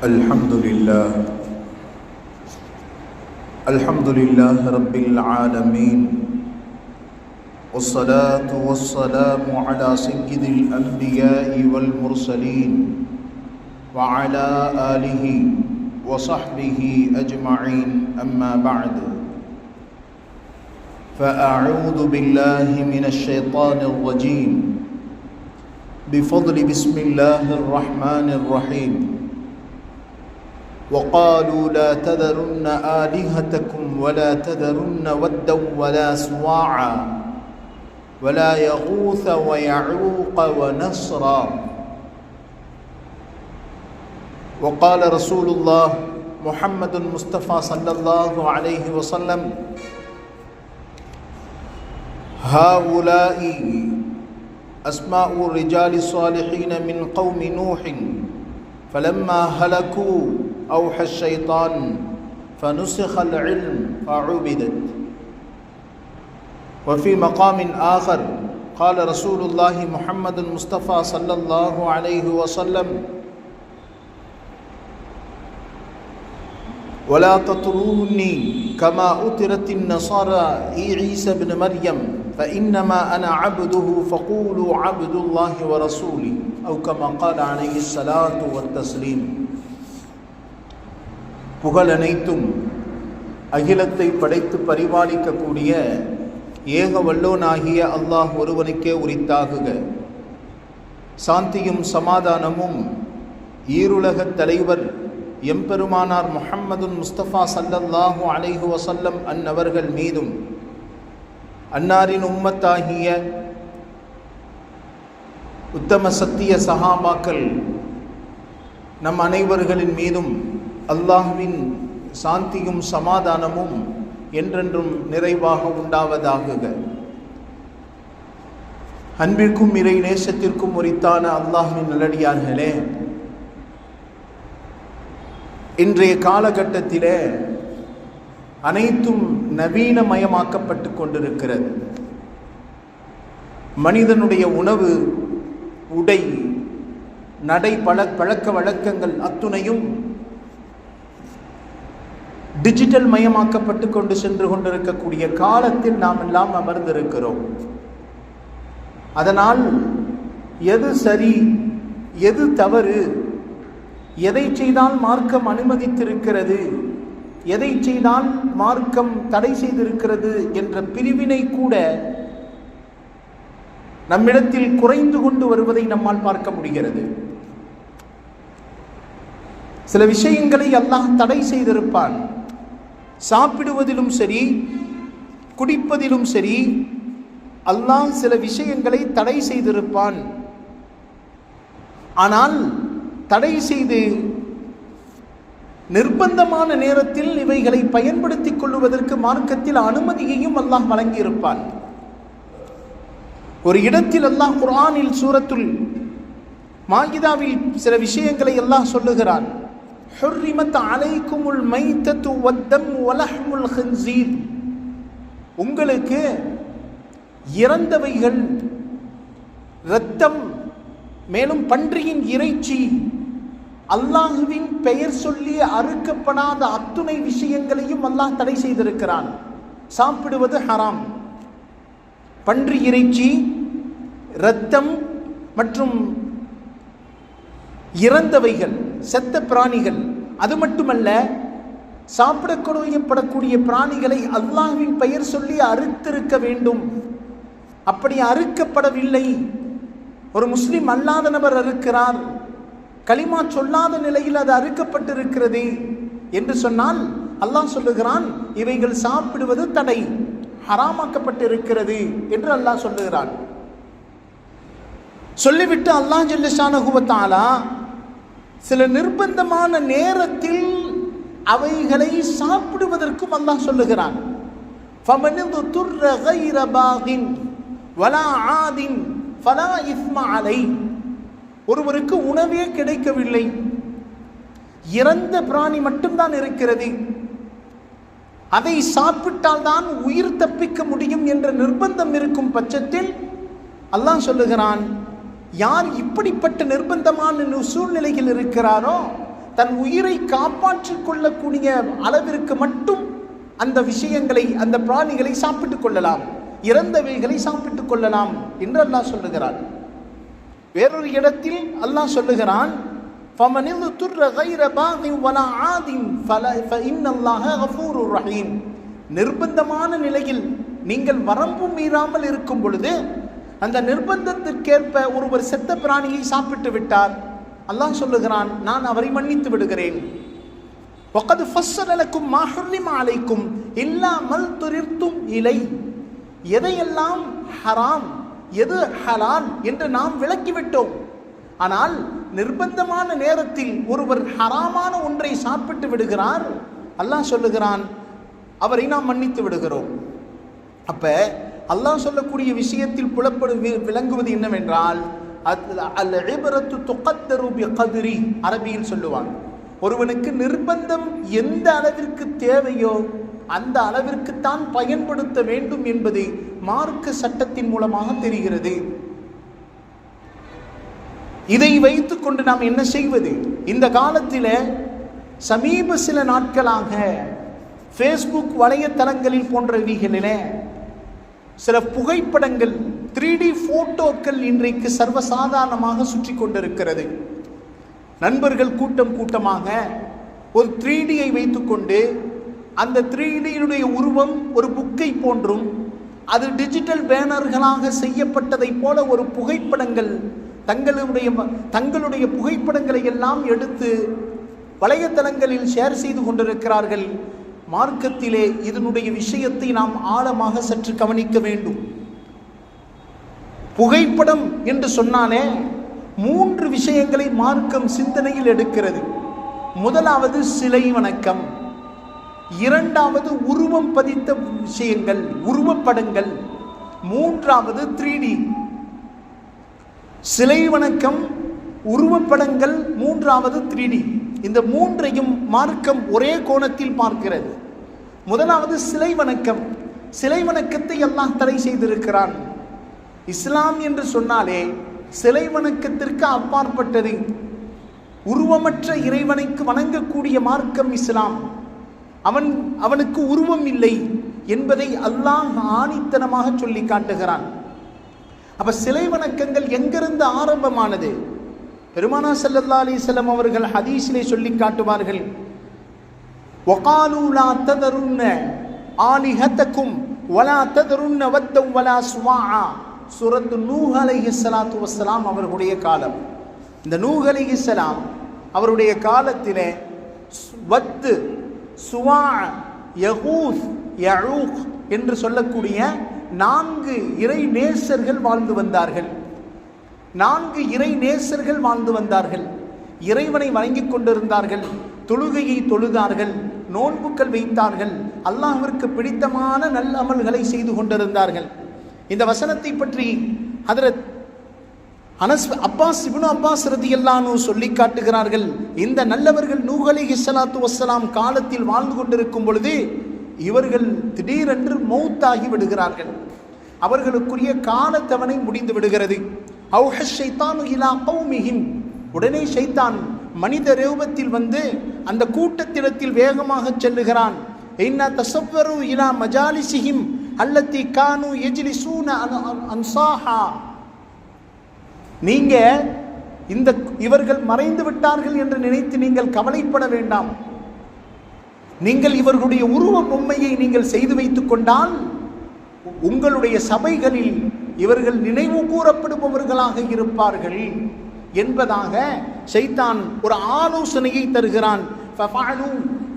الحمد لله رب العالمين، والصلاة والسلام على سيد الأنبياء والمرسلين وعلى آله وصحبه أجمعين، أما بعد، فأعوذ بالله من الشيطان الرجيم بفضل بسم الله الرحمن الرحيم. وقالوا لا تذرن آلهتكم ولا تذرن ودا ولا سواعا ولا يغوث ويعوق ونسرا. وقال رسول الله محمد المصطفى صلى الله عليه وسلم: هؤلاء أسماء الرجال الصالحين من قوم نوح، فلما هلكوا أوحى الشيطان فنسخ العلم فعبدت. وفي مقام آخر قال رسول الله محمد المصطفى صلى الله عليه وسلم: ولا تطروني كما أطرت النصارى عيسى بن مريم فإنما أنا عبده فقولوا عبد الله ورسوله، أو كما قال عليه الصلاة والتسليم. புகழ் அனைத்தும் அகிலத்தை படைத்து பரிபாலிக்கக்கூடிய ஏக வல்லோனாகிய அல்லாஹ் ஒருவனுக்கே உரித்தாகுக. சாந்தியும் சமாதானமும் ஈருலகத் தலைவர் எம்பெருமானார் முஹம்மதுன் முஸ்தபா ஸல்லல்லாஹு அலைஹி வஸல்லம் அன்னவர்கள் மீதும், அன்னாரின் உம்மத்தாகிய உத்தம சத்திய சஹாபாக்கள் நம் அனைவர்களின் மீதும் அல்லாஹ்வின் சாந்தியும் சமாதானமும் என்றென்றும் நிறைவாக உண்டாவதாகுக. அன்பிற்கும் இறை நேசத்திற்கும் உரித்தான அல்லாஹ்வின் நல்லடியார்களே, இன்றைய காலகட்டத்திலே அனைத்தும் நவீனமயமாக்கப்பட்டு கொண்டிருக்கிறது. மனிதனுடைய உணவு, உடை, நடை, பழக்க வழக்கங்கள் அத்துணையும் டிஜிட்டல் மயமாக்கப்பட்டு கொண்டு சென்று கொண்டிருக்கக்கூடிய காலத்தில் நாம் எல்லாம் அமர்ந்திருக்கிறோம். அதனால் எது சரி, எது தவறு, எதை செய்தால் மார்க்கம் அனுமதித்திருக்கிறது, எதை செய்தால் மார்க்கம் தடை செய்திருக்கிறது என்ற பிரிவினை கூட நம்மிடத்தில் குறைந்து கொண்டு வருவதை நம்மால் பார்க்க முடிகிறது. சில விஷயங்களை அல்லாஹ் தடை செய்திருப்பான். சாப்பிடுவதிலும் சரி, குடிப்பதிலும் சரி, அல்லாஹ் சில விஷயங்களை தடை செய்திருப்பான். ஆனால் தடை செய்து நிர்பந்தமான நேரத்தில் இவைகளை பயன்படுத்திக் கொள்வதற்கு மார்க்கத்தில் அனுமதியையும் அல்லாஹ் வழங்கியிருப்பான். ஒரு இடத்தில் அல்லாஹ் குர்ஆனில் சூரத்துல் மாஇதாவில் சில விஷயங்களை அல்லாஹ் சொல்லுகிறான். ஹுர்ரிமத் அலைக்குமுல் மைத்தத்து வத்தம் வலஹ்முல் ஹின்ஸீர். உங்களுக்கு இறந்தவைகள், இரத்தம், மேலும் பன்றியின் இறைச்சி, அல்லாஹுவின் பெயர் சொல்லி அறுக்கப்படாத அத்துணை விஷயங்களையும் அல்லாஹ் தடை செய்திருக்கிறான். சாப்பிடுவது ஹராம். பன்றி இறைச்சி, இரத்தம் மற்றும் இறந்தவைகள், செத்த பிராணிகள், அது மட்டுமல்ல, சாப்பிடப்படக்கூடிய பிராணிகளை அல்லாஹ்வின் பெயர் சொல்லி அறுத்திருக்க வேண்டும். அப்படி அறுக்கப்படவில்லை, ஒரு முஸ்லிம் அல்லாத நபர் அறுக்கிறார், கலிமா சொல்லாத நிலையில் அது அறுக்கப்பட்டிருக்கிறது என்று சொன்னால் அல்லாஹ் சொல்லுகிறான், இவைகள் சாப்பிடுவது தடை, ஹராமாக்கப்பட்டிருக்கிறது என்று அல்லாஹ் சொல்லுகிறான். சொல்லிவிட்டு அல்லாஹ் ஜல்ல ஷானஹு வ தஆலா சில நிர்பந்தமான நேரத்தில் அவைகளை சாப்பிடுவதற்கும் அல்லாஹ் சொல்லுகிறான். ஃபமனிது துர்ர கைர பாகின் வலா ஆதின் ஃபலா இஸ்ம அலை. ஒருவருக்கு உணவே கிடைக்கவில்லை, இறந்த பிராணி மட்டும்தான் இருக்கிறது, அதை சாப்பிட்டால் தான் உயிர் தப்பிக்க முடியும் என்ற நிர்பந்தம் இருக்கும் பட்சத்தில் அல்லாஹ் சொல்லுகிறான், யார் இப்படிப்பட்ட நிர்பந்தமான சூழ்நிலையில் இருக்கிறாரோ தன் உயிரை காப்பாற்றிக் கொள்ளக்கூடிய அளவிற்கு மட்டும் அந்த விஷயங்களை, அந்த பிராணிகளை சாப்பிட்டுக் கொள்ளலாம், இறந்தவைகளை சாப்பிட்டுக் கொள்ளலாம் என்று அல்லாஹ் சொல்லுகிறான். வேறொரு இடத்தில் அல்லாஹ் சொல்லுகிறான், நிர்பந்தமான நிலையில் நீங்கள் வரம்பு மீறாமல் இருக்கும் பொழுது அந்த நிர்பந்தத்திற்கேற்ப ஒருவர் செத்த பிராணியை சாப்பிட்டு விட்டார், அல்லாஹ் சொல்லுகிறான், நான் அவரை மன்னித்து விடுகிறேன். வகத் ஃபஸ்ஸல லக்கும் மா ஹுர்ரிம அலைக்கும் இல்லா மல் துரிர்தும் இலை. எதையெல்லாம் ஹராம், எது ஹலால் என்று நாம் விளக்கிவிட்டோம். ஆனால் நிர்பந்தமான நேரத்தில் ஒருவர் ஹராமான ஒன்றை சாப்பிட்டு விடுகிறார், அல்லாஹ் சொல்லுகிறான், அவரை நாம் மன்னித்து விடுகிறோம். அப்ப அல்லாஹ் சொல்லக்கூடிய விஷயத்தில் விளங்குவது என்னவென்றால், அல் இப்ரத்து துகத்தரு பிகத்ரி, அரபியில் சொல்லுவாங்க, ஒருவனுக்கு நிர்பந்தம் எந்த அளவிற்கு தேவையோ அந்த அளவிற்குத்தான் பயன்படுத்த வேண்டும் என்பது மார்க்க சட்டத்தின் மூலமாக தெரிகிறது. இதை வைத்துக் கொண்டு நாம் என்ன செய்வது? இந்த காலத்தில் சமீப சில நாட்களாக ஃபேஸ்புக் வலைத்தளங்களில் போன்றவைகளில் சில புகைப்படங்கள், 3D போட்டோக்கள் இன்றைக்கு சர்வசாதாரணமாக சுற்றி கொண்டிருக்கிறது. நண்பர்கள் கூட்டம் கூட்டமாக ஒரு 3Dயை வைத்துக்கொண்டு அந்த 3Dயினுடைய உருவம் ஒரு புக்கை போன்றும் அது டிஜிட்டல் பேனர்களாக செய்யப்பட்டதை போல ஒரு புகைப்படங்கள் தங்களுடைய புகைப்படங்களை எல்லாம் எடுத்து வலைத்தளங்களில் ஷேர் செய்து கொண்டிருக்கிறார்கள். மார்க்கத்திலே இதனுடைய விஷயத்தை நாம் ஆழமாக சற்று கவனிக்க வேண்டும். புகைப்படம் என்று சொன்னாலே 3 விஷயங்களை மார்க்கம் சிந்தனையில் எடுக்கிறது. முதலாவது சிலை வணக்கம், இரண்டாவது உருவம் பதித்த விஷயங்கள், உருவப்படங்கள், மூன்றாவது 3D. சிலை வணக்கம், உருவப்படங்கள், மூன்றாவது 3D. இந்த மூன்றையும் மார்க்கம் ஒரே கோணத்தில் பார்க்கிறது. முதலாவது சிலை வணக்கம். சிலை வணக்கத்தை அல்லாஹ் தடை செய்திருக்கிறான். இஸ்லாம் என்று சொன்னாலே சிலை வணக்கத்திற்கு அப்பாற்பட்டது. உருவமற்ற இறைவனுக்கு வணங்கக்கூடிய மார்க்கம் இஸ்லாம். அவனுக்கு உருவம் இல்லை என்பதை அல்லாஹ் ஆணித்தனமாக சொல்லி காட்டுகிறான். அப்ப சிலை வணக்கங்கள் எங்கிருந்து ஆரம்பமானது? பெருமானா ஸல்லல்லாஹு அலைஹி வஸல்லம் அவர்கள் ஹதீஸிலே சொல்லி காட்டுவார்கள், வகாலு லா ததருன்ன ஆலிஹதக்கும் வலா ததருன்ன வத்தம் வலா சுவாஆ. சூரத்து நூஹ் அலைஹிஸ்ஸலாத்து வஸ்ஸலாம் அவர்களுடைய காலம். இந்த நூஹ் அலைஹிஸ்ஸலாம் அவருடைய காலத்திலே வத்து, சுவா, யகூஸ், யஊக் என்று சொல்லக்கூடிய 4 இறை நேசர்கள் வாழ்ந்து வந்தார்கள். 4 இறை நேசர்கள் வாழ்ந்து வந்தார்கள். இறைவனை வணங்கிக் கொண்டிருந்தார்கள், தொழுகையை தொழுதார்கள், நோன்புக்கள் வைத்தார்கள், அல்லாஹ்விற்கு பிடித்தமான நல்ல அமல்களை செய்து கொண்டிருந்தார்கள். இந்த வசனத்தை பற்றி ஹதரத் இப்னு அப்பாஸ் ரலியல்லாஹு அன்ஹு சொல்லி காட்டுகிறார்கள். இந்த நல்லவர்கள் நூஹ் அலைஹிஸ்ஸலாத்து வஸ்ஸலாம் காலத்தில் வாழ்ந்து கொண்டிருக்கும் பொழுது இவர்கள் திடீரென்று மௌத்தாகி விடுகிறார்கள். அவர்களுக்குரிய காலத்தவணை முடிந்து விடுகிறது. அவ்ஹ ஷைத்தானு இலா கௌமிஹிம். உடனே ஷைத்தான் மனித ரூபத்தில் வந்து அந்த கூட்டத்திடத்தில் வேகமாக செல்லுகிறான். இன்னா தஸவ்வரு இலா மஜாலிஸிஹிம் அல்லதி கானு யஜ்லிஸூன அன்சாஹா. நீங்க இவர்கள் மறைந்து விட்டார்கள் என்று நினைத்து நீங்கள் கவலைப்பட வேண்டாம். நீங்கள் இவர்களுடைய உருவ பொம்மையை நீங்கள் செய்து வைத்துக் கொண்டால் உங்களுடைய சபைகளில் இவர்கள் நினைவு கூறப்படுபவர்களாக இருப்பார்கள் என்பதாக ஷைத்தான் ஒரு ஆலோசனையை தருகிறான்.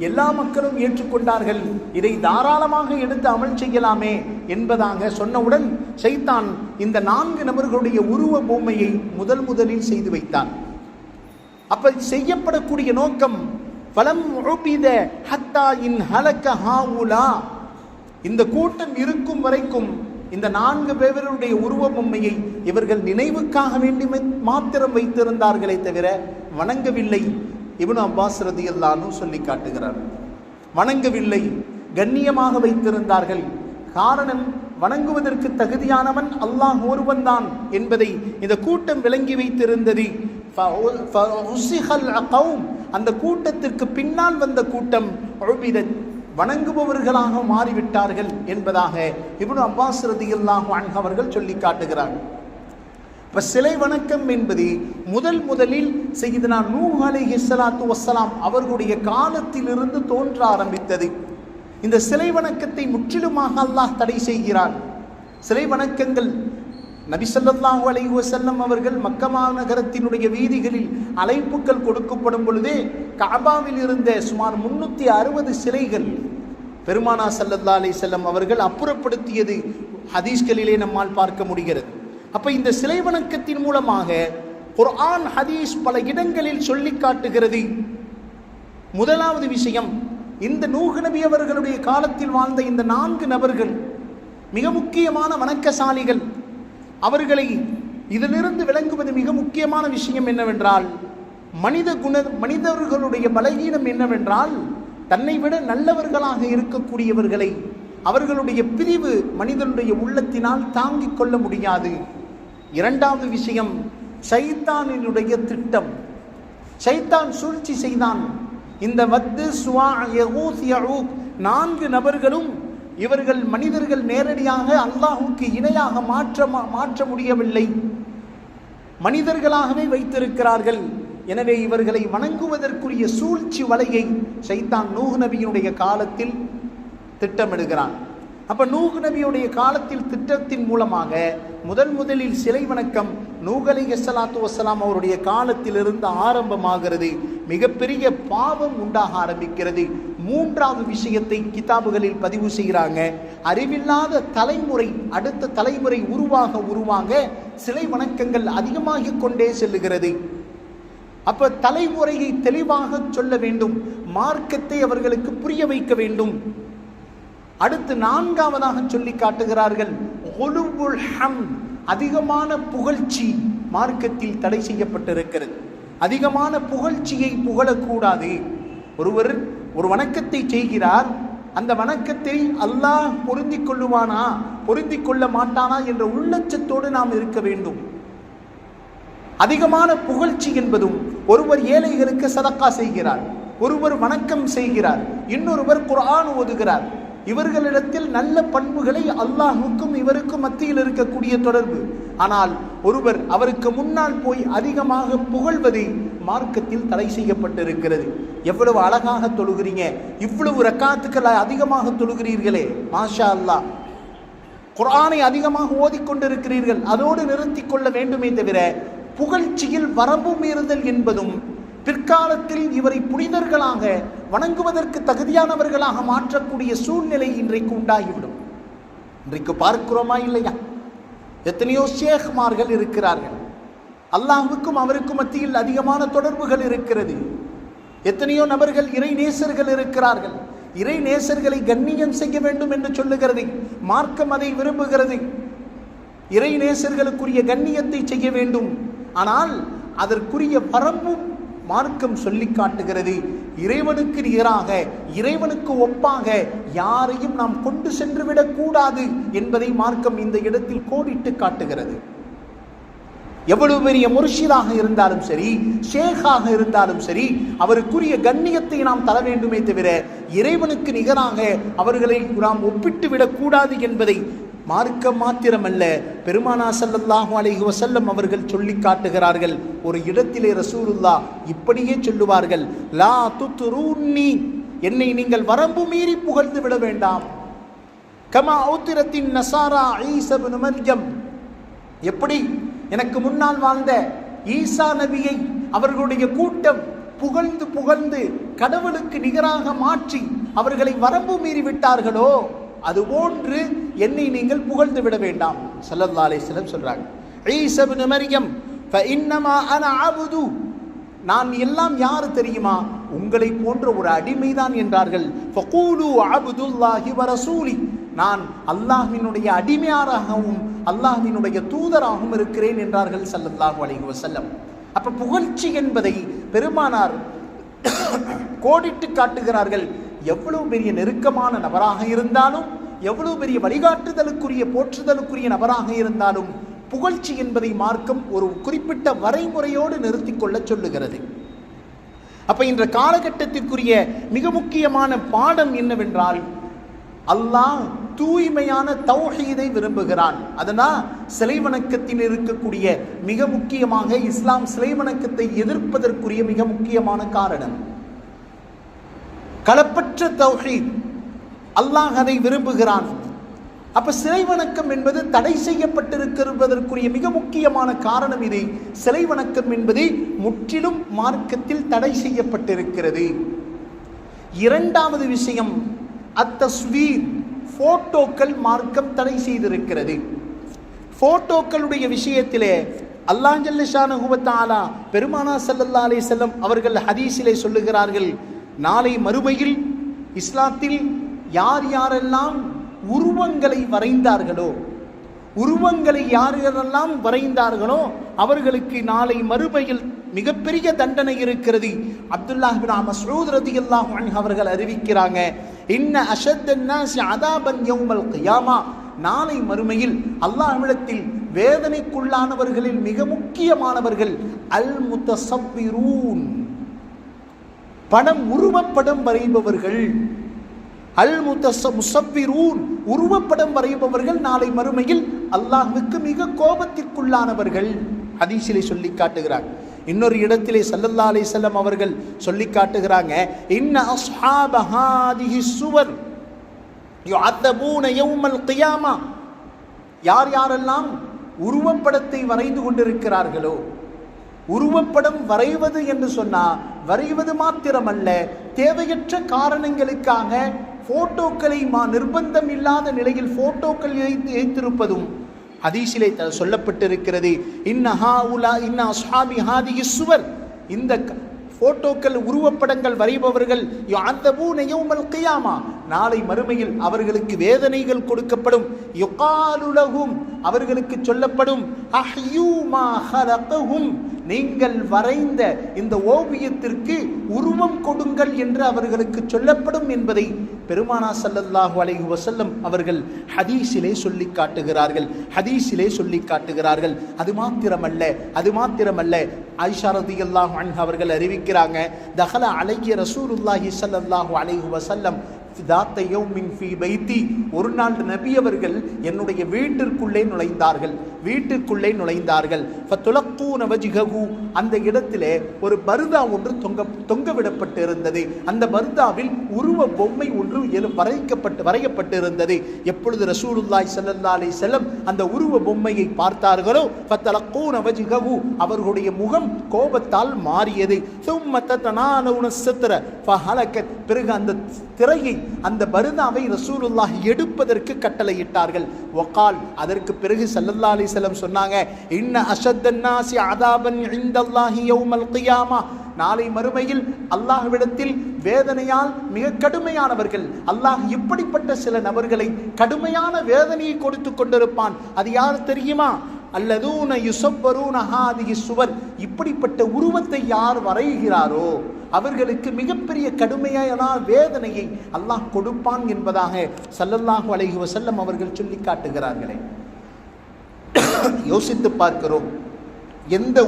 எல்லா மக்களும் ஏற்றுக்கொண்டார்கள். இதை தாராளமாக எடுத்து அமல் செய்யலாமே என்பதாக சொன்னவுடன் ஷைத்தான் இந்த 4 நபர்களுடைய உருவ பொம்மையை முதலில் செய்து வைத்தான். அப்ப செய்யப்படக்கூடிய நோக்கம் ஃபலம் உபித ஹத்தா இன் ஹலக ஹாவுலா. இந்த கூட்டம் இருக்கும் வரைக்கும் இந்த 4 பேருடைய உருவ பொம்மையை இவர்கள் நினைவுக்காக வேண்டி மாத்திரம் வைத்திருந்தார்களே தவிர வணங்கவில்லை. இப்னு அப்பாஸ் ரலியல்லாஹு அன்ஹு சொல்லி காட்டுகிறார், வணங்கவில்லை, கண்ணியமாக வைத்திருந்தார்கள். காரணம், வணங்குவதற்கு தகுதியானவன் அல்லாஹ் ஒருவன் தான் என்பதை இந்த கூட்டம் விளங்கி வைத்திருந்தது. அந்த கூட்டத்திற்கு பின்னால் வந்த கூட்டம் வணங்குபவர்களாக மாறிவிட்டார்கள் என்பதாக இப்னு அப்பாஸ் ரலியல்லாஹு அன்ஹு அவர்கள் சொல்லி காட்டுகிறார்கள். இப்ப சிலை வணக்கம் என்பது முதலில் சய்யிதுனா நூஹ் அலைஹிஸ்ஸலாத்து வஸ்ஸலாம் அவர்களுடைய காலத்திலிருந்து தோன்ற ஆரம்பித்தது. இந்த சிலை வணக்கத்தை முற்றிலுமாக அல்லாஹ் தடை செய்கிறான். சிலை வணக்கங்கள் நபி ஸல்லல்லாஹு அலைஹி வஸல்லம் அவர்கள் மக்கா நகரத்தினுடைய வீதிகளில் அழைப்புகள் கொடுக்கப்படும் பொழுதே கஅபாவில் இருந்த சுமார் 360 சிலைகள் பெருமானா ஸல்லல்லாஹு அலைஹி வஸல்லம் அவர்கள் அப்புறப்படுத்தியது ஹதீஸ்களிலே நம்மால் பார்க்க முடிகிறது. அப்ப இந்த சிலை வணக்கத்தின் மூலமாக குர்ஆன் ஹதீஸ் பல இடங்களில் சொல்லி காட்டுகிறது. முதலாவது விஷயம், இந்த நூஹ் நபி அவர்களுடைய காலத்தில் வாழ்ந்த இந்த 4 நபர்கள் மிக முக்கியமான வணக்கசாலிகள். அவர்களை இதிலிருந்து விளங்குவது மிக முக்கியமான விஷயம் என்னவென்றால், மனிதர்களுடைய பலகீனம் என்னவென்றால், தன்னை விட நல்லவர்களாக இருக்கக்கூடியவர்களை அவர்களுடைய பிரிவு மனிதனுடைய உள்ளத்தினால் தாங்கிக் கொள்ள முடியாது. இரண்டாவது விஷயம், ஷைத்தானினுடைய திட்டம். ஷைத்தான் சூழ்ச்சி செய்தான். இந்த வத்து சுவா யகூத் யஊக் 4 நபர்களும் இவர்கள் மனிதர்கள் நேரடியாக அல்லாஹ்வுக்கு இணையாக மாற்ற முடியவில்லை, மனிதர்களாகவே வைத்திருக்கிறார்கள். எனவே இவர்களை வணங்குவதற்குரிய சூழ்ச்சி வலையை ஷைத்தான் நூஹ் நபியினுடைய காலத்தில் திட்டமிடுகிறான். அப்ப நூஹ் நபியுடைய காலத்தில் திட்டத்தின் மூலமாக முதலில் சிலை வணக்கம் நூஹ் அலைஹிஸ்ஸலாத்து வஸ்ஸலாம் அவருடைய காலத்திலிருந்து ஆரம்பமாகிறது. மிகப்பெரிய பாவம் உண்டாக ஆரம்பிக்கிறது. மூன்றாவது விஷயத்தை கிதாபுகளில் பதிவு செய்கிறாங்க. அறிவில்லாத தலைமுறை, அடுத்த தலைமுறை உருவாக சிலை வணக்கங்கள் அதிகமாகிக் கொண்டே செல்லுகிறது. அப்ப தலைமுறையை தெளிவாக சொல்ல வேண்டும், மார்க்கத்தை அவர்களுக்கு புரிய வைக்க வேண்டும். அடுத்து 4வதாக சொல்லி காட்டுகிறார்கள், உலுவுல் ஹம்த், அதிகமான புகழ்ச்சி மார்க்கத்தில் தடை செய்யப்பட்டிருக்கிறது. அதிகமான புகழ்ச்சியை புகழக்கூடாது. ஒருவர் ஒரு வணக்கத்தை செய்கிறார், அந்த வணக்கத்தை அல்லாஹ் பொருந்திக் கொள்ளுவானா பொருந்திக் கொள்ள மாட்டானா என்ற உள்ளச்சத்தோடு நாம் இருக்க வேண்டும். அதிகமான புகழ்ச்சி என்பதும், ஒருவர் ஏழைகளுக்கு சதக்கா செய்கிறார், ஒருவர் வணக்கம் செய்கிறார், இன்னொருவர் குர்ஆன் ஓதுகிறார். இவர்களிடத்தில் நல்ல பண்புகளை அல்லாஹ்வுக்கும் இவருக்கும் மத்தியில் இருக்கக்கூடிய தொடர்பு. ஆனால் ஒருவர் அவருக்கு முன்னால் போய் அதிகமாக புகழ்வது மார்க்கத்தில் தடை செய்யப்பட்டிருக்கிறது. எவ்வளவு அழகாக தொழுகிறீங்க, இவ்வளவு ரக்காத்துக்களை அதிகமாக தொழுகிறீர்களே, மாஷா அல்லாஹ், குர்ஆனை அதிகமாக ஓதிக்கொண்டிருக்கிறீர்கள், அதோடு நிறுத்திக் கொள்ள வேண்டுமே தவிர புகழ்ச்சியில் வரம்பு மீறுதல் என்பதும் பிற்காலத்தில் இவரை புனிதர்களாக வணங்குவதற்கு தகுதியானவர்களாக மாற்றக்கூடிய சூழ்நிலை இன்றைக்கு உண்டாகிவிடும். இன்றைக்கு பார்க்கிறோமா இல்லையா? எத்தனையோ ஷேக்மார்கள் இருக்கிறார்கள், அல்லாஹ்வுக்கும் அவருக்கும் மத்தியில் அதிகமான தொடர்புகள் இருக்கிறது. எத்தனையோ நபர்கள் இறை நேசர்கள் இருக்கிறார்கள். இறை நேசர்களை கண்ணியம் செய்ய வேண்டும் என்று சொல்லுகிறது மார்க்கம், அதை விரும்புகிறது. இறை நேசர்களுக்குரிய கண்ணியத்தை செய்ய வேண்டும். ஆனால் அதற்குரிய வரம்பும் மார்க்கம் சொல்லி காட்டுகிறது. இறைவனுக்கு நிகராக, இறைவனுக்கு ஒப்பாக யாரையும் நாம் கொண்டு சென்று விடக்கூடாது என்பதை மார்க்கம் இந்த இடத்தில் கோடிட்டு காட்டுகிறது. எவ்வளவு பெரிய முர்ஷிதாக இருந்தாலும் சரி, ஷேகாக இருந்தாலும் சரி, அவருக்குரிய கண்ணியத்தை நாம் தர வேண்டுமே தவிர இறைவனுக்கு நிகராக அவர்களை நாம் ஒப்பிட்டு விடக்கூடாது என்பதை மார்க்கம் மாத்திரமல்ல, பெருமானா ஸல்லல்லாஹு அலைஹி வஸல்லம் அவர்கள் சொல்லி காட்டுகிறார்கள். ஒரு இடத்திலே ரசூலுல்லாஹ் இப்படியே சொல்லுவார்கள், லா துத்ரூன்னி, என்னை நீங்கள் வரம்பு மீறி புகழ்ந்து விட வேண்டாம். கமா உத்திரத்தின் நசாரா ஈஸா இப்னு மர்யம், எப்படி எனக்கு முன்னால் வாழ்ந்த ஈசா நபியை அவர்களுடைய கூட்டம் புகழ்ந்து புகழ்ந்து கடவுளுக்கு நிகராக மாற்றி அவர்களை வரம்பு மீறி விட்டார்களோ, அதுபோன்று என்னை நீங்கள் புகழ்ந்து விட வேண்டாம். ஸல்லல்லாஹு அலைஹி வஸல்லம் சொல்றாங்க, ஈஸா இப்னு மர்யம் ஃபஇன்னமா அன அப்து, நான் எல்லாம் யாரு தெரியுமா, உங்களை போன்ற ஒரு அடிமைதான் என்றார்கள். ஃபகூலு அப்துல்லாஹி வ ரசூலி, நான் அல்லாஹ்வினுடைய அடிமையாராகவும் அல்லாஹ்வினுடைய தூதராகவும் இருக்கிறேன் என்றார்கள் ஸல்லல்லாஹு அலைஹி வஸல்லம். அப்ப புகழ்ச்சி என்பதை பெருமானார் கோடிட்டு காட்டுகிறார்கள். எவ்வளவு பெரிய நெருக்கமான நபராக இருந்தாலும், எவ்வளவு பெரிய வழிகாட்டுதலுக்குரிய போற்றுதலுக்குரிய நபராக இருந்தாலும், புகழ்ச்சி என்பதை மார்க்கம் ஒரு குறிப்பிட்ட வரைமுறையோடு நிறுத்திக் கொள்ள சொல்லுகிறது. அப்ப இந்த காலகட்டத்திற்குரிய மிக முக்கியமான பாடம் என்னவென்றால், அல்லாஹ் தூய்மையான தௌஹீதை விரும்புகிறான். அதனால் சிலை வணக்கத்தில் இருக்கக்கூடிய மிக முக்கியமாக இஸ்லாம் சிலை வணக்கத்தை எதிர்ப்பதற்குரிய மிக முக்கியமான காரணம் களப்பற்ற தௌஹீத். அல்லாஹ் அதை விரும்புகிறான். அப்ப சிலை வணக்கம் என்பது தடை செய்யப்பட்டிருக்கிறதற்குரிய மிக முக்கியமான காரணம் இது. சிலை வணக்கம் என்பது முற்றிலும் மார்க்கத்தில் தடை செய்யப்பட்டிருக்கிறது. இரண்டாவது விஷயம், அத்தஸ்வீர், போட்டோக்கள் மார்க்கம் தடை செய்திருக்கிறது. போட்டோக்களுடைய விஷயத்திலே அல்லாஹ் ஜல்ல ஷானஹு வ தஆலா பெருமானார் ஸல்லல்லாஹு அலைஹி வஸல்லம் அவர்கள் ஹதீஸிலே சொல்லுகிறார்கள், நாளை மறுமையில் இஸ்லாத்தில் யார் யாரெல்லாம் உருவங்களை வரைந்தார்களோ, உருவங்களை யாரெல்லாம் வரைந்தார்களோ அவர்களுக்கு நாளை மறுமையில் மிகப்பெரிய தண்டனை இருக்கிறது. அப்துல்லாஹ் இப்னு மஸ்ஊத் ரலியல்லாஹு அன்ஹு அவர்கள் அறிவிக்கிறாங்க, இன்ன அஷத்தன் நாஸி அதாபன் யௌமல் கியாமா, நாளை மறுமையில் அல்லாஹ்விடத்தில் வேதனைக்குள்ளானவர்களில் மிக முக்கியமானவர்கள் அல் முத்தஸவ்விரூன், படம் உருவப்படம் வரைபவர்கள். அல் முத்தஸவ்விரூன், உருவப்படம் வரைபவர்கள் நாளை மறுமையில் அல்லாஹ்வுக்கு மிக கோபத்திற்குள்ளானவர்கள். ஹதீஸிலே சொல்லி காட்டுகிறார். இன்னொரு இடத்திலே ஸல்லல்லாஹு அலைஹி வஸல்லம் அவர்கள் சொல்லி காட்டுகிறாங்க, இன்ன அஸ்ஹாப ஹாதிஹி ஸுவர் யுஅதபூன யௌமல் கியாமா, யார் யாரெல்லாம் உருவப்படத்தை வரைந்து கொண்டிருக்கிறார்களோ, உருவப்படம் வரைவது என்று சொன்னா வரைவது மாத்திரமல்ல, தேவையற்ற காரணங்களுக்காக போட்டோக்களை நிர்பந்தம் இல்லாத நிலையில் போட்டோக்கள் வைத்திருப்பதும் ஹதீஸிலே சொல்லப்பட்டிருக்கிறது. இன்ன அஸ்ஹாபி ஹாதிஹி ஸுவர், இந்த போட்டோக்கள் உருவப்படங்கள் வரைபவர்கள் யுஅதபூன யௌமல் கியாமா, நாளை மறுமையில் அவர்களுக்கு வேதனைகள் கொடுக்கப்படும். யுகாலு லஹும், அவர்களுக்கு சொல்லப்படும், அஹ்யூ மா ஹலகஹும், நீங்கள் வரைந்த இந்த ஓவியத்திற்கு உருவம் கொடுங்கள் என்று அவர்களுக்கு சொல்லப்படும் என்பதை பெருமானார் ஸல்லல்லாஹு அலைஹி வஸல்லம் அவர்கள் ஹதீஸிலே சொல்லி காட்டுகிறார்கள். ஹதீஸிலே சொல்லி காட்டுகிறார்கள். அது மாத்திரமல்ல ஆயிஷா ரலியல்லாஹு அன்ஹா அவர்கள் அறிவிக்கிறாங்க, தஹல அலைய ரசூலுல்லாஹி ஸல்லல்லாஹு அலைஹி வஸல்லம் தாத்த யௌமின் ஃபீ பைத்தி, ஒரு நாள் நபி அவர்கள் என்னுடைய வீட்டிற்குள்ளே நுழைந்தார்கள். ஃபதுலக்கூன வஜ்ஹஹு, அந்த இடத்திலே ஒரு பர்தா ஒன்று தொங்க விடப்பட்டு இருந்தது. அந்த பர்தாவில் உருவ பொம்மை ஒன்று வரையப்பட்டிருந்தது. எப்பொழுது ரசூலுல்லாஹி ஸல்லல்லாஹு அலைஹி வஸல்லம் அந்த உருவ பொம்மையை பார்த்தார்களோ, ஃபதலக்கூன வஜ்ஹஹு, அவர்களுடைய முகம் கோபத்தால் மாறியது. ثم تتناولون الستر فهلكت, பிறகு அந்த திரையை, அந்த பர்தாவை ரசூலுல்லாஹ் எடுப்பதற்கு கட்டளையிட்டார்கள். வகால், அதற்கு பிறகு ஸல்லல்லாஹு அலைஹி வஸல்லம் சொன்னாங்க, இன்ன அஷத்தன் நாஸி அதாபன் இன்தல்லாஹி யௌமல் கியாமா, நாளை மறுமையில் அல்லாஹ்விடத்தில் வேதனையால் மிக கடுமையானவர்கள். அல்லாஹ் இப்படிப்பட்ட சில நபர்களை கடுமையான வேதனையை கொடுத்து கொண்டிருப்பான். அது யார் தெரியுமா? அல்லதூன யுஸவ்வரூன ஹாதிஹி ஸுவர், இப்படிப்பட்ட உருவத்தை யார் வரைகிறாரோ அவர்களுக்கு மிகப்பெரிய கடுமையான வேதனையை அல்லாஹ் கொடுப்பான் என்பதாக ஸல்லல்லாஹு அலைஹி வஸல்லம் அவர்கள் சொல்லி காட்டுகிறார்களே. யோசித்து பார்க்கிறோம், எந்த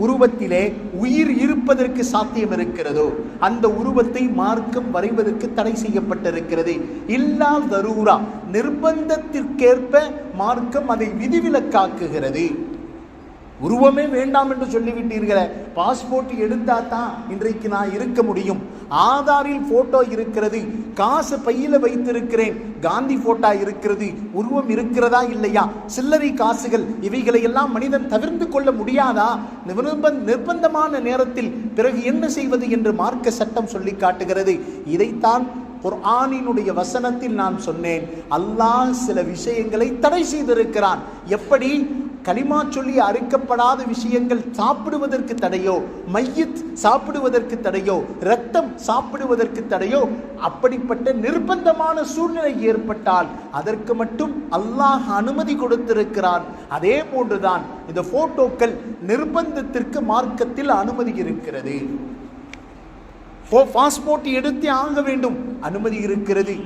உருவத்திலே உயிர் இருப்பதற்கு சாத்தியம் இருக்கிறதோ அந்த உருவத்தை மார்க்கம் வரைவதற்கு தடை செய்யப்பட்டிருக்கிறது. இல்லா தரூரா, நிர்பந்தத்திற்கேற்ப மார்க்கம் அதை விதிவிலக்காக்குகிறது. உருவமே வேண்டாம் என்று சொல்லிவிட்டீர்களே, பாஸ்போர்ட் எடுத்தா தான் இன்றைக்கு நான் இருக்க முடியும், ஆதாரில் போட்டோ இருக்கிறது, காசு பையில வைத்திருக்கிறேன், காந்தி போட்டோ இருக்கிறது, உருவம் இருக்கிறதா இல்லையா, சில்லறை காசுகள், இவைகளை எல்லாம் மனிதன் தவிர்த்து கொள்ள முடியாதா? நிர்பந்தமான நேரத்தில் பிறகு என்ன செய்வது என்று மார்க்க சட்டம் சொல்லி காட்டுகிறது. இதைத்தான் குர்ஆனினுடைய வசனத்தில் நான் சொன்னேன். அல்லாஹ் சில விஷயங்களை தடை செய்திருக்கிறான். எப்படி? கலிமா சொல்லி அறுக்கப்படாத விஷயங்கள் சாப்பிடுவதற்கு தடையோ, மையத் சாப்பிடுவதற்கு தடையோ, இரத்தம் சாப்பிடுவதற்கு தடையோ, அப்படிப்பட்ட நிர்பந்தமான சூழ்நிலை ஏற்பட்டால் அதற்கு மட்டும் அல்லாஹ் அனுமதி கொடுத்திருக்கிறான். அதே போன்றுதான் இந்த போட்டோக்கள் நிர்பந்தத்திற்கு மார்க்கத்தில் அனுமதி இருக்கிறது. பாஸ்போர்ட் எடுத்தே ஆக வேண்டும், அனுமதி இருக்கிறது.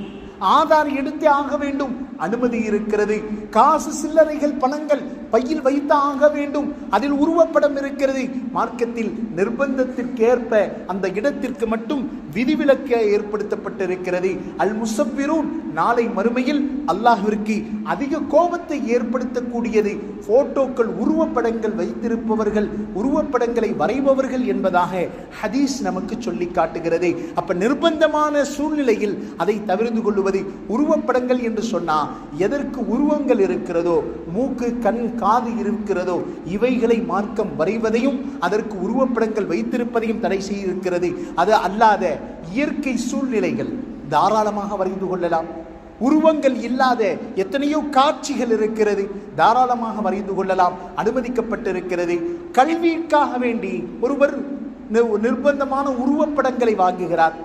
ஆதார் எடுத்தே ஆக வேண்டும், அனுமதி இருக்கிறது. காசு சில்லறைகள் பணங்கள் பையில் வைத்தாக வேண்டும், அதில் உருவப்படம் இருக்கிறது. மார்க்கத்தில் நிர்பந்தத்திற்கேற்ப அந்த இடத்திற்கு மட்டும் விதிவிலக்க ஏற்படுத்தப்பட்டிருக்கிறது. அல் முஸவ்விரூன், நாளை மறுமையில் அல்லாஹ்விற்கு அதிக கோபத்தை ஏற்படுத்தக்கூடியது போட்டோக்கள், உருவப்படங்கள் வைத்திருப்பவர்கள், உருவப்படங்களை வரைபவர்கள் என்பதாக ஹதீஸ் நமக்கு சொல்லி காட்டுகிறது. அப்ப நிர்பந்தமான சூழ்நிலையில் அதை தவிர்த்து கொள்வது. உருவப்படங்கள் என்று சொன்னா எதற்கு உருவங்கள் இருக்கிறதோ, மூக்கு, கண், காது இருக்கிறதோ, இவைகளை மார்க்கம் வரைவதையும் அதற்கு உருவப்படங்கள் வைத்திருப்பதையும் தடை செய்திருக்கிறது. அது அல்லாத இயற்கை சூழ்நிலைகள் தாராளமாக வரைந்து கொள்ளலாம். உருவங்கள் இல்லாத எத்தனையோ காட்சிகள் இருக்கிறது, தாராளமாக வரைந்து கொள்ளலாம், அனுமதிக்கப்பட்டிருக்கிறது. கல்விக்காக வேண்டி ஒருவர் நிர்பந்தமான உருவப்படங்களை வாங்குகிறார்.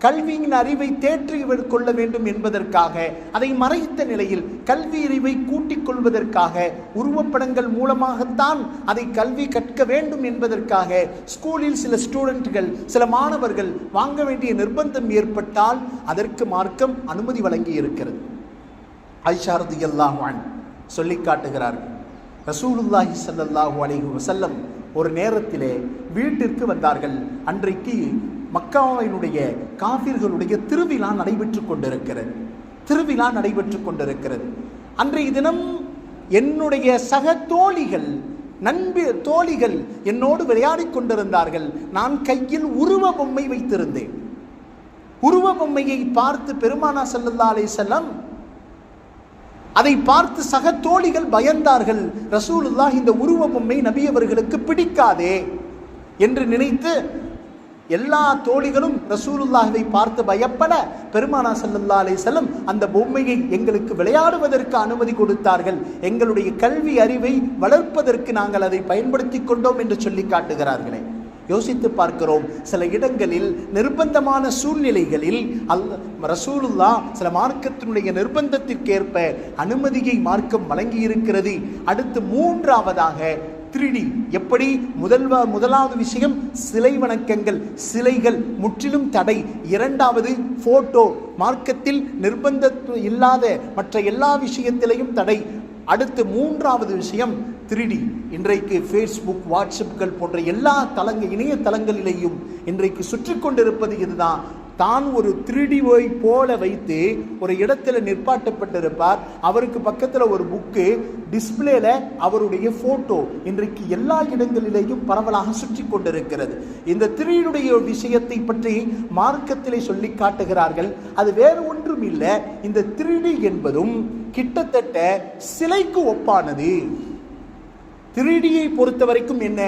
கல்வியின் அறிவை தேற்றி கொள்ள வேண்டும் என்பதற்காக, அதை மறைத்த நிலையில் கல்வி அறிவை கூட்டிக் கொள்வதற்காக உருவப்படங்கள் மூலமாகத்தான் அதை கல்வி கற்க வேண்டும் என்பதற்காக ஸ்கூலில் சில ஸ்டூடெண்ட்கள், சில மாணவர்கள் வாங்க வேண்டிய நிர்பந்தம் ஏற்பட்டால் அதற்கு மார்க்கம் அனுமதி வழங்கி இருக்கிறது. ஆயிஷா ரலியல்லாஹு அன்ஹா சொல்லி காட்டுகிறார்கள், ரசூலுல்லாஹி ஸல்லல்லாஹு அலைஹி வஸல்லம் ஒரு நேரத்திலே வீட்டிற்கு வந்தார்கள். அன்றைக்கு மக்காவினுடைய காபிர்களுடைய திருவிழா நடைபெற்றுக் கொண்டிருக்கிறது. அன்றைய தினம் என்னுடைய சக தோழிகள், தோழிகள் என்னோடு விளையாடி கொண்டிருந்தார்கள். நான் கையில் உருவ பொம்மை வைத்திருந்தேன். உருவ பொம்மையை பார்த்து பெருமானா ஸல்லல்லாஹு அலைஹி வஸல்லம் அதை பார்த்து சக தோழிகள் பயந்தார்கள். ரசூலுல்லாஹ் இந்த உருவ பொம்மை நபி அவர்களுக்கு பிடிக்காதே என்று நினைத்து எல்லா தோழிகளும் ரசூலுல்லாஹ்வை பார்த்து பயப்பட பெருமானா ஸல்லல்லாஹு அலைஹி வஸல்லம் அந்த பொம்மையை எங்களுக்கு விளையாடுவதற்கு அனுமதி கொடுத்தார்கள். எங்களுடைய கல்வி அறிவை வளர்ப்பதற்கு நாங்கள் அதை பயன்படுத்தி கொண்டோம் என்று சொல்லி காட்டுகிறார்களே. யோசித்து பார்க்கிறோம், சில இடங்களில் நிர்பந்தமான சூழ்நிலைகளில் ரசூலுல்லாஹ் சில மார்க்கத்தினுடைய நிர்பந்தத்திற்கேற்ப அனுமதியை மார்க்கம் வழங்கி இருக்கிறது. அடுத்து மூன்றாவதாக 3D. எப்படி? முதலாவது விஷயம் சிலை வணக்கங்கள், சிலைகள் முற்றிலும் தடை. இரண்டாவது போட்டோ, மார்க்கத்தில் நிர்பந்தம் இல்லாத மற்ற எல்லா விஷயத்திலையும் தடை. அடுத்து மூன்றாவது விஷயம் 3D. இன்றைக்கு ஃபேஸ்புக், வாட்ஸ்அப்கள் போன்ற எல்லா இணையதளங்களிலேயும் இன்றைக்கு சுற்றி கொண்டிருப்பது இதுதான். தான் ஒரு 3D போல வைத்து ஒரு இடத்துல நிற்பாட்டப்பட்டிருப்பார். அவருக்கு பக்கத்தில் ஒரு புக்கு, டிஸ்பிளேல அவருடைய போட்டோ இன்றைக்கு எல்லா இடங்களிலேயும் பரவலாக சுற்றி கொண்டிருக்கிறது. இந்த 3D விஷயத்தை பற்றி மார்க்கத்திலே சொல்லி காட்டுகிறார்கள். அது வேறு ஒன்றும் இல்லை, இந்த 3D என்பதும் கிட்டத்தட்ட சிலைக்கு ஒப்பானது. 3Dயை பொறுத்த வரைக்கும் என்ன,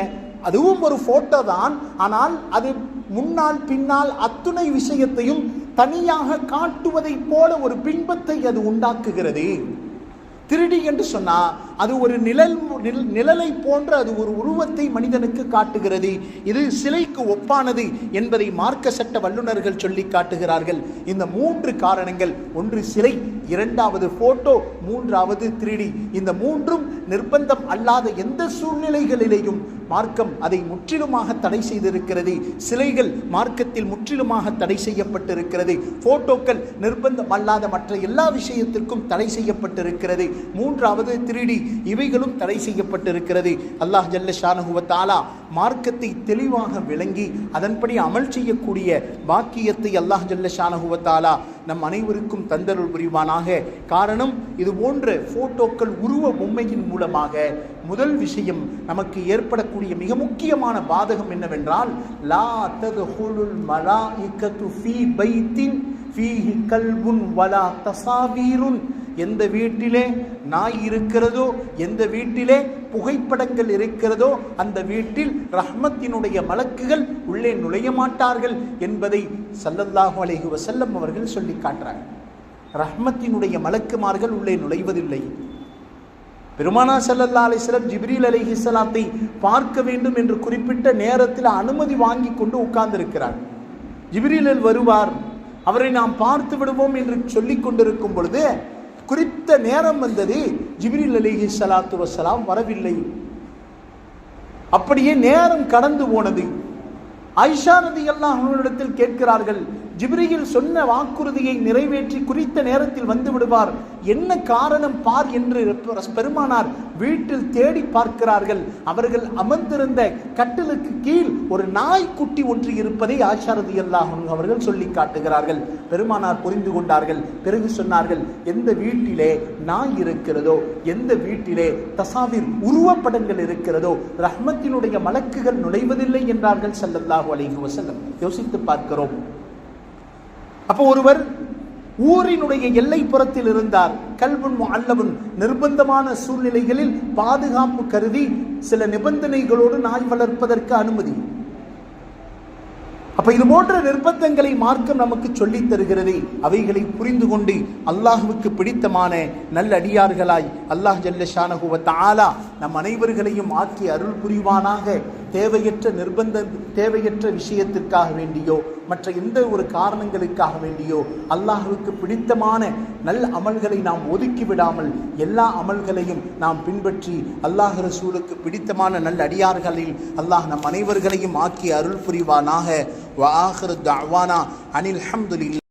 அதுவும் ஒரு போட்டோ தான். ஆனால் அது முன்னால் பின்னால் அத்துணை விஷயத்தையும் தனியாக காட்டுவதை போல ஒரு பின்பத்தை அது உண்டாக்குகிறது. 3D என்று சொன்னா அது ஒரு நிழலை போன்ற அது ஒரு உருவத்தை மனிதனுக்கு காட்டுகிறது. இது சிலைக்கு ஒப்பானது என்பதை மார்க்க சட்ட வல்லுநர்கள் சொல்லி காட்டுகிறார்கள். இந்த மூன்று காரணங்கள், ஒன்று சிலை, இரண்டாவது போட்டோ, மூன்றாவது 3D. இந்த மூன்றும் நிர்பந்தம் அல்லாத எந்த சூழ்நிலைகளிலேயும் மார்க்கம் அதை முற்றிலுமாக தடை செய்திருக்கிறது. சிலைகள் மார்க்கத்தில் முற்றிலுமாக தடை செய்யப்பட்டிருக்கிறது. போட்டோக்கள் நிர்பந்தம் அல்லாத மற்ற எல்லா விஷயத்திற்கும் தடை செய்யப்பட்டிருக்கிறது. மூன்றாவது 3D, இவைகளும் தடை செய்யப்பட்டிருக்கிறது. அல்லாஹ் ஜல்ல ஷானஹு வ தஆலா மார்க்கத்தை தெளிவாக விளங்கி அதன்படி அமல் செய்யக்கூடிய பாக்கியத்தை அல்லாஹ் ஜல்ல ஷானஹு வ தஆலா நம் அனைவருக்கும் தந்தருள் புரிவானாக. காரணம், இது போன்ற போட்டோக்கள், உருவ பொம்மையின் மூலமாக முதல் விஷயம் நமக்கு ஏற்படக்கூடிய மிக முக்கியமான பாதகம் என்னவென்றால், லா தத்ஹுலுல் மலாயிகத்து ஃபீ பைத்தின் ஃபீஹி கல்புன் வலா தஸாவீருன். எந்த வீட்டிலே நாய் இருக்கிறதோ, எந்த வீட்டிலே புகைப்படங்கள் இருக்கிறதோ, அந்த வீட்டில் ரஹ்மத்தினுடைய மலக்குகள் உள்ளே நுழைய மாட்டார்கள் என்பதை ஸல்லல்லாஹு அலைஹி வஸல்லம் அவர்கள் சொல்லி காட்டுறார்கள். ரஹ்மத்தினுடைய மலக்குமார்கள் உள்ளே நுழைவதில்லை. பெருமானா ஸல்லல்லாஹு அலைஹி வஸல்லம் ஜிப்ரீல் அலைஹிஸ்ஸலாத்தை பார்க்க வேண்டும் என்று குறிப்பிட்ட நேரத்தில் அனுமதி வாங்கி கொண்டு உட்கார்ந்திருக்கிறார். ஜிப்ரீல் வருவார், அவரை நாம் பார்த்து விடுவோம் என்று சொல்லிக் கொண்டிருக்கும் பொழுது குறித்த நேரம் வந்தது, ஜிப்ரீல் அலைஹிஸ்ஸலாத்து வஸ்ஸலாம் வரவில்லை. அப்படியே நேரம் கடந்து போனது. ஆயிஷா ரலியல்லாஹு அன்ஹா இடத்தில் கேட்கிறார்கள், ஜிப்ரீல் சொன்ன வாக்குறுதியை நிறைவேற்றி குறித்த நேரத்தில் வந்து விடுவார், என்ன காரணம் பார் என்று பெருமானார் வீட்டில் தேடி பார்க்கிறார்கள். அவர்கள் அமர்ந்திருந்த கட்டிலுக்கு கீழ் ஒரு நாய்க்குட்டி ஒன்று இருப்பதை ஆயிஷா ரலியல்லாஹு அன்ஹா அவர்கள் சொல்லி காட்டுகிறார்கள். பெருமானார் புரிந்து கொண்டார்கள். பிறகு சொன்னார்கள், எந்த வீட்டிலே நாய் இருக்கிறதோ, எந்த வீட்டிலே தசாவீர் உருவப்படங்கள் இருக்கிறதோ ரஹ்மத்தினுடைய மலக்குகள் நுழைவதில்லை என்றார்கள் ஸல்லல்லாஹு அலைஹி வஸல்லம். யோசித்து பார்க்கிறோம். அப்போ ஒருவர் ஊரினுடைய எல்லை புறத்தில் இருந்தார், கல்புன் முஅல்லபுன், நிர்பந்தமான சூழ்நிலைகளில் பாதுகாப்பு கருதி சில நிபந்தனைகளோடு நாய் வளர்ப்பதற்கு அனுமதி. அப்ப இது போன்ற நிர்பந்தங்களை மார்க்கம் நமக்கு சொல்லி தருகிறது. அவைகளை புரிந்து கொண்டு அல்லாஹ்வுக்கு பிடித்தமான நல்ல அடியார்களாய் அல்லாஹ் ஜல்ல ஷானஹு வ தஆலா நம் அனைவர்களையும் ஆக்கி அருள் புரிவானாக. தேவையற்ற விஷயத்திற்காக வேண்டியோ மற்ற எந்த ஒரு காரணங்களுக்காக வேண்டியோ அல்லாஹ்வுக்கு பிடித்தமான நல்ல அமல்களை நாம் ஒதுக்கி விடாமல் எல்லா அமல்களையும் நாம் பின்பற்றி அல்லாஹ் ரசூலுக்கு பிடித்தமான நல்ல அடியார்களில் அல்லாஹ் நம் அனைவர்களையும் ஆக்கி அருள் புரிவானாக. வ ஆகிரு தஅவானா அனில் ஹம்துலில்லாஹ்.